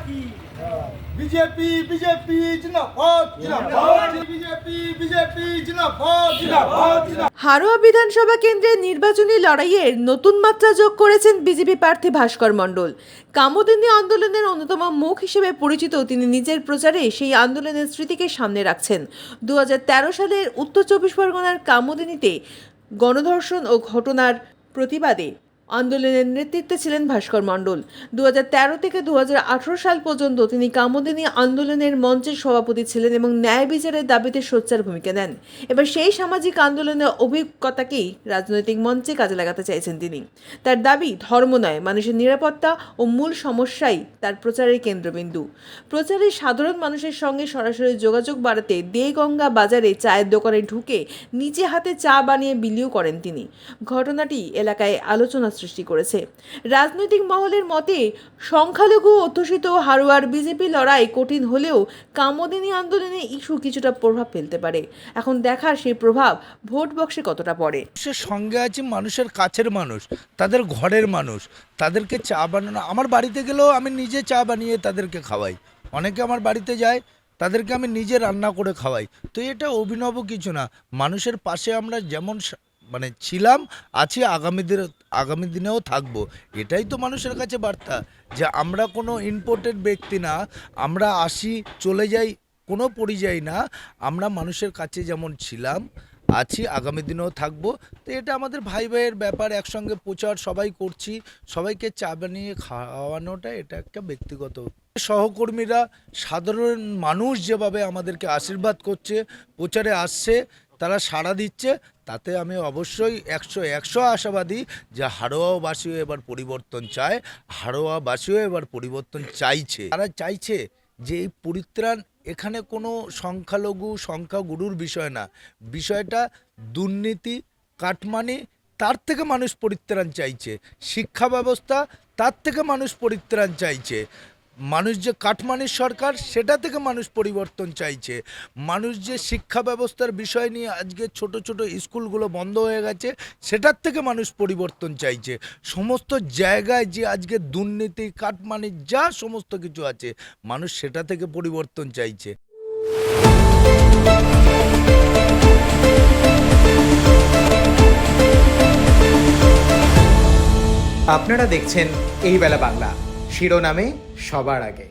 की BJP BJP जिंदाबाद जिंदाबाद बीजेपी बीजेपी जिंदाबाद जिंदाबाद। হারোয়া বিধানসভা কেন্দ্রের নির্বাচনী লড়াইয়ের নতুন মাত্রা যোগ করেছেন বিজেপি প্রার্থী ভাস্কর মণ্ডল। কামদিনী আন্দোলনের অন্যতম মুখ হিসেবে পরিচিত তিনি নিজের প্রচারে সেই আন্দোলনের স্মৃতিকে সামনে রাখছেন। 2013 সালের উত্তর চব্বিশ পরগনার কামদিনীতে গণধর্ষণ ও ঘটনার প্রতিবাদে আন্দোলনের নেতৃত্বে ছিলেন ভাস্কর মণ্ডল। 2013 থেকে 2018 সাল পর্যন্ত তিনি কামদিনী আন্দোলনের মঞ্চের সভাপতি ছিলেন এবং ন্যায় বিচারের দাবিতে সোচ্চার ভূমিকা নেন। এবার সেই সামাজিক আন্দোলনের অভিজ্ঞতাকেই রাজনৈতিক মঞ্চে কাজে লাগাতে চাইছেন তিনি। তার দাবি ধর্ম নয়, মানুষের নিরাপত্তা ও মূল সমস্যাই তার প্রচারের কেন্দ্রবিন্দু। প্রচারে সাধারণ মানুষের সঙ্গে সরাসরি যোগাযোগ বাড়াতে দেগঙ্গা বাজারে চায়ের দোকানে ঢুকে নিজে হাতে চা বানিয়ে বিলিও করেন তিনি। ঘটনাটি এলাকায় আলোচনা সৃষ্টি করেছে। রাজনৈতিক মহলের মতে সংখ্যালঘু অধ্যুষিত হারোয়ার বিজেপি লড়াই কঠিন হলেও কামদিনী আন্দোলনে ইস্যু কিছুটা প্রভাব ফেলতে পারে। এখন দেখার সেই প্রভাব ভোট বক্সে কতটা পড়ে। মানুষের সঙ্গে আছে, মানুষের কাছের মানুষ, তাদের ঘরের মানুষ, তাদেরকে চা বানানো। আমার বাড়িতে গেলেও আমি নিজে চা বানিয়ে তাদেরকে খাওয়াই। অনেকে আমার বাড়িতে যায়, তাদেরকে আমি নিজে রান্না করে খাওয়াই। তো এটা অভিনব কিছু না। মানুষের পাশে আমরা যেমন ছিলাম, আছি, আগামী দিনেও থাকবো। এটাই তো মানুষের কাছে বার্তা, যে আমরা কোনো ইম্পোর্টেড ব্যক্তি না। আমরা আসি, চলে যাই, কোনো পরিযায়ী না। আমরা মানুষের কাছে যেমন ছিলাম, আছি, আগামী দিনেও থাকবো। তো এটা আমাদের ভাই ভাইয়ের ব্যাপার। একসঙ্গে প্রচার সবাই করছি, সবাইকে চা বানিয়ে খাওয়ানোটা এটা একটা ব্যক্তিগত। সহকর্মীরা, সাধারণ মানুষ যেভাবে আমাদেরকে আশীর্বাদ করছে, প্রচারে আসছে, তারা সাড়া দিচ্ছে, তাতে আমি অবশ্যই 100 আশাবাদী যে হারোয়াবাসীও এবার পরিবর্তন চায়, হারোয়াবাসীও এবার পরিবর্তন চাইছে। তারা চাইছে যে এই পরিত্রাণ এখানে কোনো সংখ্যাগুরুর বিষয় না। বিষয়টা দুর্নীতি, কাটমানি, তার থেকে মানুষ পরিত্রাণ চাইছে। শিক্ষা ব্যবস্থা, তার থেকে মানুষ পরিত্রাণ চাইছে। মানুষ যে কাটমানির সরকার, সেটা থেকে মানুষ পরিবর্তন চাইছে। মানুষ যে শিক্ষা ব্যবস্থার বিষয় নিয়ে আজকে ছোট ছোট স্কুলগুলো বন্ধ হয়ে গেছে, সেটার থেকে মানুষ পরিবর্তন চাইছে। সমস্ত জায়গায় যে আজকে দুর্নীতি, কাটমানি, যা সমস্ত কিছু আছে, মানুষ সেটা থেকে পরিবর্তন চাইছে। আপনারা দেখছেন এই বেলা বাংলা, শিরোনামে সবার আগে।